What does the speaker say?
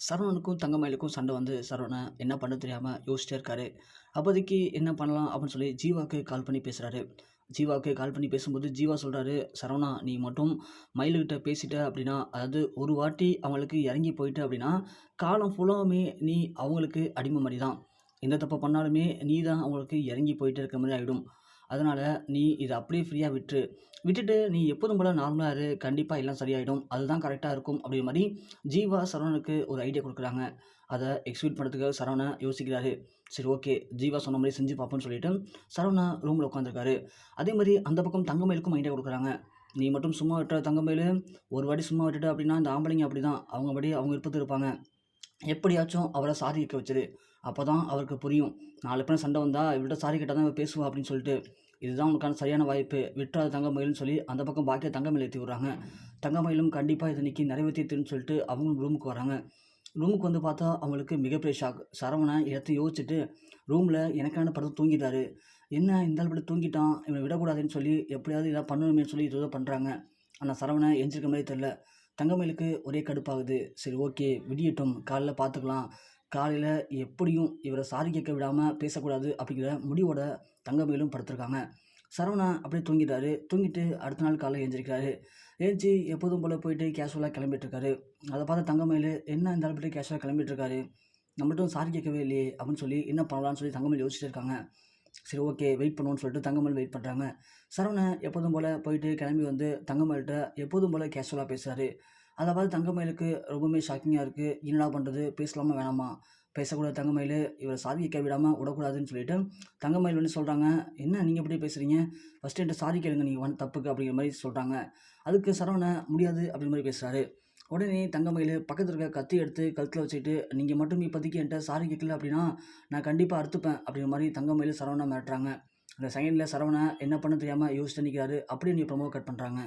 சரவணனுக்கும் தங்கமயிலுக்கும் சண்டை வந்து சரவணன் என்ன பண்ண தெரியாமல் யோசிச்சிட்டே இருக்காரு. அப்போதைக்கு என்ன பண்ணலாம் அப்படின்னு சொல்லி ஜீவாவுக்கு கால் பண்ணி பேசுகிறாரு. ஜீவாவுக்கு கால் பண்ணி பேசும்போது ஜீவா சொல்கிறாரு, சரவணா நீ மட்டும் மயிலுக்கிட்ட பேசிட்ட அப்படின்னா, அதாவது ஒரு வாட்டி அவங்களுக்கு இறங்கி போயிட்ட அப்படின்னா காலம் ஃபுல்லாவுமே நீ அவங்களுக்கு அடிமை மாதிரி தான். எந்த தப்பு பண்ணாலுமே நீ தான் அவங்களுக்கு இறங்கி போயிட்டே இருக்க மாதிரி ஆகிடும். அதனால் நீ இதை அப்படியே ஃப்ரீயாக விட்டுட்டு நீ எப்போதும் போல் நார்மலாக இரு, கண்டிப்பாக எல்லாம் சரியாயிடும், அதுதான் கரெக்டாக இருக்கும் அப்படிங்கிற மாதிரி ஜீவா சரவணனுக்கு ஒரு ஐடியா கொடுக்குறாங்க. அதை எக்ஸிக்யூட் பண்ணுறதுக்காக சரவணன் யோசிக்கிறாரு. சரி ஓகே, ஜீவா சொன்ன மாதிரி செஞ்சு பார்ப்போம்னு சொல்லிட்டு சரவணன் ரூமில் உட்காந்துருக்காரு. அதே மாதிரி அந்த பக்கம் தங்கமயிலுக்கும் ஐடியா கொடுக்குறாங்க. நீ மட்டும் சும்மா விட்டுற தங்கமயில், ஒரு வாட்டி சும்மா விட்டுட்ட அப்படின்னா இந்த ஆம்பளைங்க அப்படி தான், அவங்கபடி அவங்க விருப்பத்து இருப்பாங்க. எப்படியாச்சும் அவரை சாரி கேட்க வச்சிரு, அப்போ தான் அவருக்கு புரியும். நாலு பேர் சண்டை வந்தால் இவர்கிட்ட சாரி கேட்டால் தான் இவ பேசுவா அப்படின்னு சொல்லிட்டு, இதுதான் உனக்கான சரியான வாய்ப்பு, விட்டுறாத தங்கமயில்னு சொல்லி அந்த பக்கம் பாக்கிய தங்கமயில் ஏற்றி விட்றாங்க. தங்கமயிலும் கண்டிப்பாக இதை இன்னைக்கு நிறைவேற்றிட்டுன்னு சொல்லிட்டு அவங்களும் ரூமுக்கு வராங்க. ரூமுக்கு வந்து பார்த்தா அவங்களுக்கு மிகப்பெரிய ஷாக். சரவணன் எல்லாத்தையும் யோசிச்சுட்டு ரூமில் எனக்கான படுத்து தூங்கிட்டாரு. என்ன இந்த ஆள் இப்படி தூங்கிட்டான், இவனை விடக்கூடாதுன்னு சொல்லி எப்படியாவது இதாக பண்ணணுமே சொல்லி ஏதோ பண்ணுறாங்க. ஆனால் சரவணன் எந்திரிக்க மாதிரி தெரில. தங்கமயிலுக்கு ஒரே கடுப்பாகுது. சரி ஓகே, விடியட்டும், காலைல பார்த்துக்கலாம். காலையில் எப்படியும் இவரை சாரி கேட்க விடாமல் பேசக்கூடாது அப்படிங்கிற முடிவோட தங்கமயிலும் படுத்திருக்காங்க. சரவணன் அப்படியே தூங்கிட்டாரு. தூங்கிட்டு அடுத்த நாள் காலையில் எழுந்திரிக்கிறாரு. எழுந்திச்சி எப்போதும் போல் போயிட்டு கேஷுவலாக கிளம்பிட்டுருக்காரு. அதை பார்த்து தங்கமயில், என்ன இந்த ஆள் போய்ட்டு கேஷுவலாக கிளம்பிட்டுருக்காரு, நம்மள்ட்டும் சாரி கேட்கவே இல்லையே அப்படின்னு சொல்லி என்ன பண்ணலான்னு சொல்லி தங்கமயில் யோசிச்சுட்டு இருக்காங்க. சரி ஓகே, வெயிட் பண்ணுவோன்னு சொல்லிட்டு தங்கமயில் வெயிட் பண்ணுறாங்க. சரவணன் எப்போதும் போல் போயிட்டு கிளம்பி வந்து தங்கமயில்கிட்ட எப்போதும் போல் கேஷுவலாக பேசுகிறாரு. அதை பார்த்து தங்கமயிலுக்கு ரொம்பவுமே ஷாக்கிங்காக இருக்குது. என்னடா பண்ணுறது, பேசலாமா வேணாமா? பேசக்கூடாது தங்கமயில், இவரை சாரி கேட்க விடாமல் விடக்கூடாதுன்னு சொல்லிட்டு தங்கமயில் வந்து சொல்கிறாங்க. என்ன நீங்கள் எப்படி பேசுகிறீங்க, ஃபஸ்ட்டு என்கிட்ட சாரி கேளுங்க நீங்கள் வந்து தப்புக்கு அப்படிங்கிற மாதிரி சொல்கிறாங்க. அதுக்கு சரவணன் முடியாது அப்படிங்கிற மாதிரி பேசுகிறாரு. உடனே தங்கமயில் பக்கத்தில் இருக்க கத்தி எடுத்து கழுத்தில் வச்சுக்கிட்டு, நீங்கள் மட்டும் இப்போதைக்கு என்கிட்ட சாரி கேட்கல அப்படின்னா நான் கண்டிப்பாக அறுத்துப்பேன் அப்படிங்கிற மாதிரி தங்கமயில் சரவணன் மிரட்டுறாங்க. அந்த செகண்டில் சரவணன் என்ன பண்ண தெரியாமல் யோசிச்சுட்டு நிற்கிறாரு. அப்படியே நீ ப்ரொமோ கட் பண்ணுறாங்க.